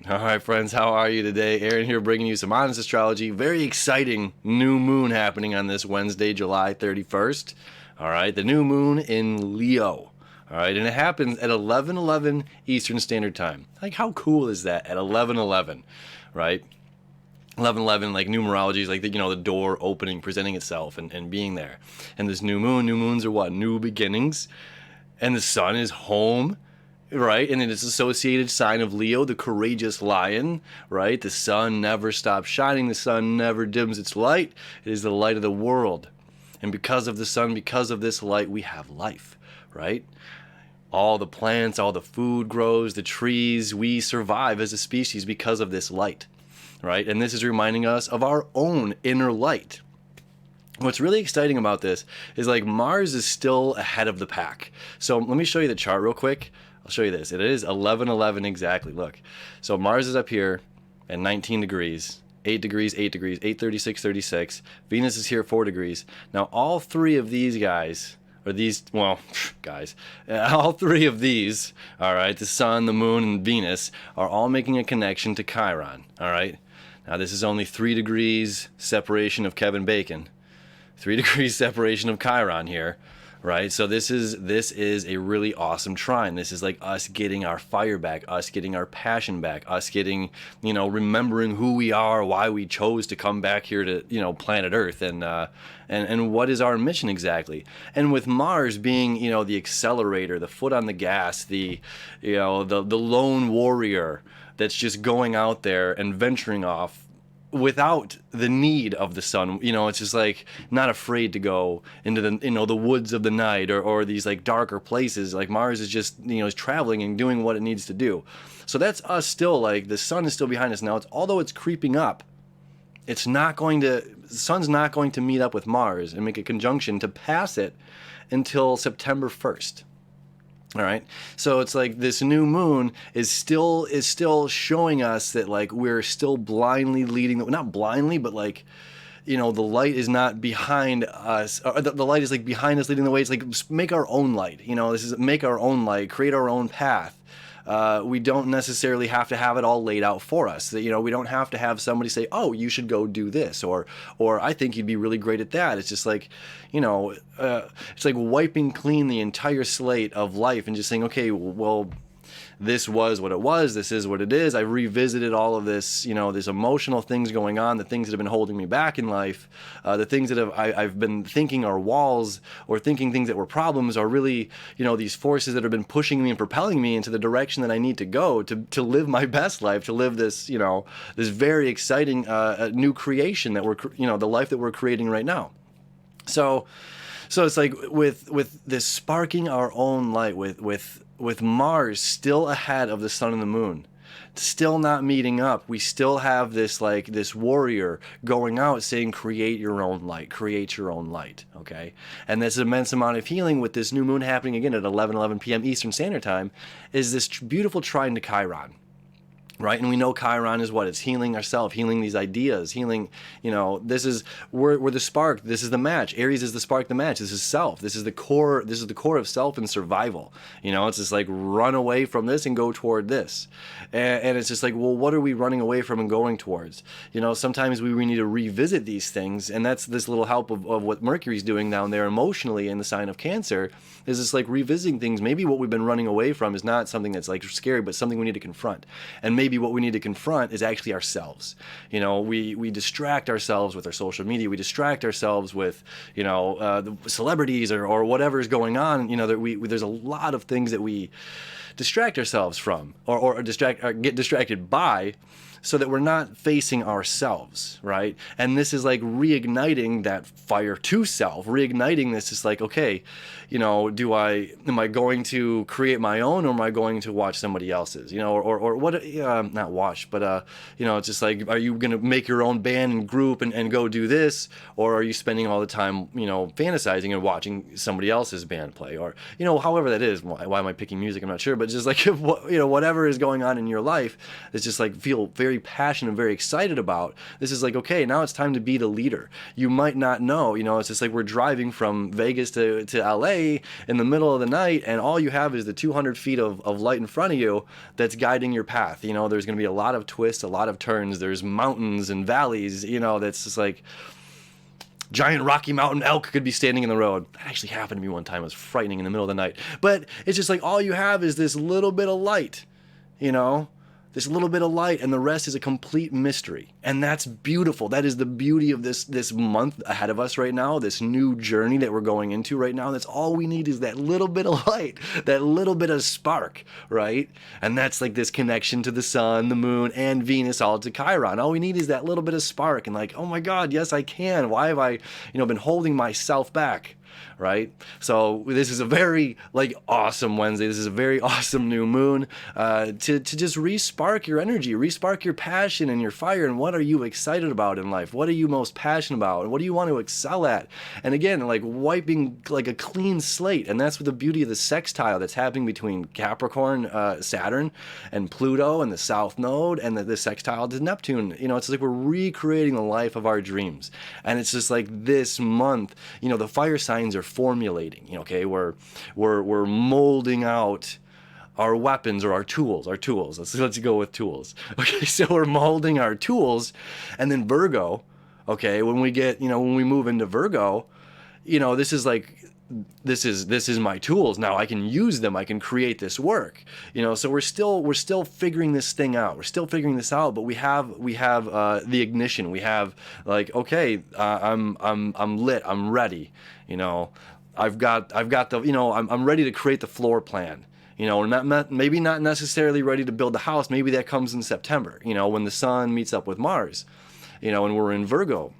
All right, friends, how are you today? Aaron here bringing you some honest astrology. Very exciting new moon happening on this Wednesday, July 31st. All right, the new moon in Leo. All right, and it happens at 11:11 Eastern Standard Time. Like, how cool is that at 11:11, right? 11:11, like numerology is like the door opening, presenting itself, and being there. And this new moons are what? New beginnings. And the sun is home, right? And it is associated sign of Leo, the courageous lion, right? The sun never stops shining. The sun never dims its light. It is the light of the world. And because of the sun, because of this light, we have life, right? All the plants, all the food grows, the trees, we survive as a species because of this light, right? And this is reminding us of our own inner light. What's really exciting about this is like Mars is still ahead of the pack. So let me show you the chart real quick. I'll show you this. It is 11:11 exactly. Look. So Mars is up here at 19 degrees, 8 degrees, 8 degrees, 836, 36. Venus is here at 4 degrees. Now all three of these guys, or these, well, guys, all three of these, all right, the sun, the moon, and Venus are all making a connection to Chiron, all right? Now this is only 3 degrees separation of Kevin Bacon. 3 degrees separation of Chiron here, right? So this is a really awesome trine. This is like us getting our fire back, us getting our passion back, us getting, remembering who we are, why we chose to come back here to, planet Earth, and what is our mission exactly. And with Mars being, the accelerator, the foot on the gas, the lone warrior that's just going out there and venturing off without the need of the sun. It's just like not afraid to go into the woods of the night or these like darker places. Like Mars is just is traveling and doing what it needs to do. So that's us still. Like the sun is still behind us now. Although it's creeping up, the sun's not going to meet up with Mars and make a conjunction to pass it until September 1st. All right. So it's like this new moon is still showing us that like we're still blindly leading, not blindly, but like, the light is not behind us. Or the light is like behind us leading the way. It's like make our own light. This is make our own light, create our own path. We don't necessarily have to have it all laid out for us. We don't have to have somebody say, "Oh, you should go do this," or "I think you'd be really great at that." It's just like, it's like wiping clean the entire slate of life and just saying, "Okay, well, this was what it was. This is what it is." I revisited all of this, this emotional things going on, the things that have been holding me back in life, the things that I've been thinking are walls or thinking things that were problems are really, these forces that have been pushing me and propelling me into the direction that I need to go to live my best life, to live this, this very exciting new creation that we're, the life that we're creating right now. So it's like with this sparking our own light, with Mars still ahead of the sun and the moon, still not meeting up, we still have this like this warrior going out saying, create your own light, create your own light, okay? And this immense amount of healing with this new moon happening again at 11:11 p.m. Eastern Standard Time is this beautiful trine to Chiron. Right, and we know Chiron is what? It's healing ourselves, healing these ideas, healing, this is, we're the spark, this is the match. Aries is the spark, the match, this is self, this is the core of self and survival. It's just like run away from this and go toward this. And it's just like, well, what are we running away from and going towards? Sometimes we need to revisit these things, and that's this little help of what Mercury's doing down there emotionally in the sign of Cancer, is just like revisiting things. Maybe what we've been running away from is not something that's like scary, but something we need to confront. And maybe what we need to confront is actually ourselves. We distract ourselves with our social media. We distract ourselves with, the celebrities or whatever's going on. There's a lot of things that we distract ourselves from or get distracted by, so that we're not facing ourselves, right? And this is like reigniting that fire to self, reigniting this is like, okay, am I going to create my own, or am I going to watch somebody else's, or what, not watch, but, it's just like, are you going to make your own band and group and go do this? Or are you spending all the time, fantasizing and watching somebody else's band play, or, however that is. Why am I picking music? I'm not sure, but it's just like, if, whatever is going on in your life, it's just like feel very passionate, very excited about. This is like, okay, now it's time to be the leader. You might not know, it's just like we're driving from Vegas to LA in the middle of the night, and all you have is the 200 feet of light in front of you that's guiding your path. There's going to be a lot of twists, a lot of turns. There's mountains and valleys, that's just like giant Rocky Mountain elk could be standing in the road. That actually happened to me one time. It was frightening in the middle of the night. But it's just like all you have is this little bit of light, this little bit of light, and the rest is a complete mystery. And that's beautiful. That is the beauty of this month ahead of us right now, this new journey that we're going into right now. That's all we need, is that little bit of light, that little bit of spark, right? And that's like this connection to the sun, the moon, and Venus, all to Chiron. All we need is that little bit of spark, and like, oh my God, yes, I can. Why have I, been holding myself back? Right? So this is a very awesome Wednesday. This is a very awesome new moon to just re-spark your energy, re-spark your passion and your fire. And what are you excited about in life? What are you most passionate about? And what do you want to excel at? And again, wiping a clean slate. And that's what the beauty of the sextile that's happening between Capricorn, Saturn, and Pluto, and the South Node, and the sextile to Neptune. It's like we're recreating the life of our dreams. And it's just like this month, the fire signs are formulating. Okay, we're molding out our weapons, or our tools. Let's go with tools. Okay, so we're molding our tools, and then Virgo. Okay, when we move into Virgo, this is like, this is my tools. Now I can use them. I can create this work. So we're still figuring this thing out. We're still figuring this out, but we have the ignition. We have okay, I'm lit. I'm ready. I've got the, I'm ready to create the floor plan. Maybe not necessarily ready to build the house. Maybe that comes in September, when the sun meets up with Mars, and we're in Virgo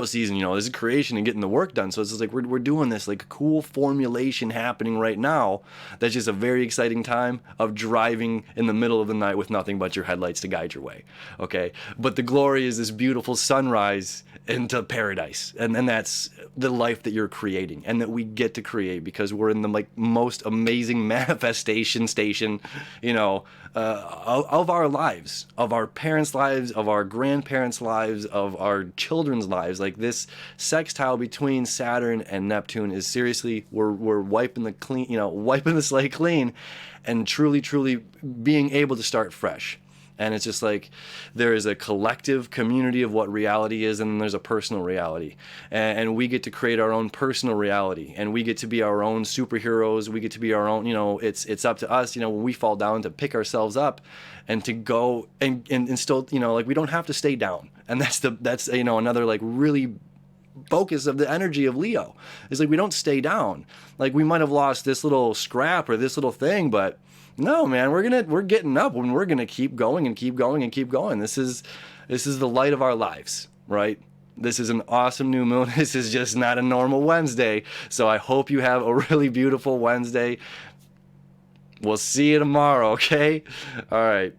season. This is creation and getting the work done. So it's just like we're doing this cool formulation happening right now. That's just a very exciting time of driving in the middle of the night with nothing but your headlights to guide your way. Okay, but the glory is this beautiful sunrise into paradise, and that's the life that you're creating and that we get to create, because we're in the most amazing manifestation station, of our lives, of our parents' lives, of our grandparents' lives, of our children's lives. This sextile between Saturn and Neptune is seriously, we're wiping the slate clean, and truly being able to start fresh. And it's just like there is a collective community of what reality is, and then there's a personal reality. And we get to create our own personal reality, and we get to be our own superheroes. We get to be our own, it's up to us, when we fall down, to pick ourselves up and to go and still, we don't have to stay down. And that's another really focus of the energy of Leo is we don't stay down. We might have lost this little scrap or this little thing, but no, man, we're getting up, and we're gonna keep going and keep going and keep going. This is the light of our lives, right? This is an awesome new moon. This is just not a normal Wednesday. So I hope you have a really beautiful Wednesday. We'll see you tomorrow, okay? All right.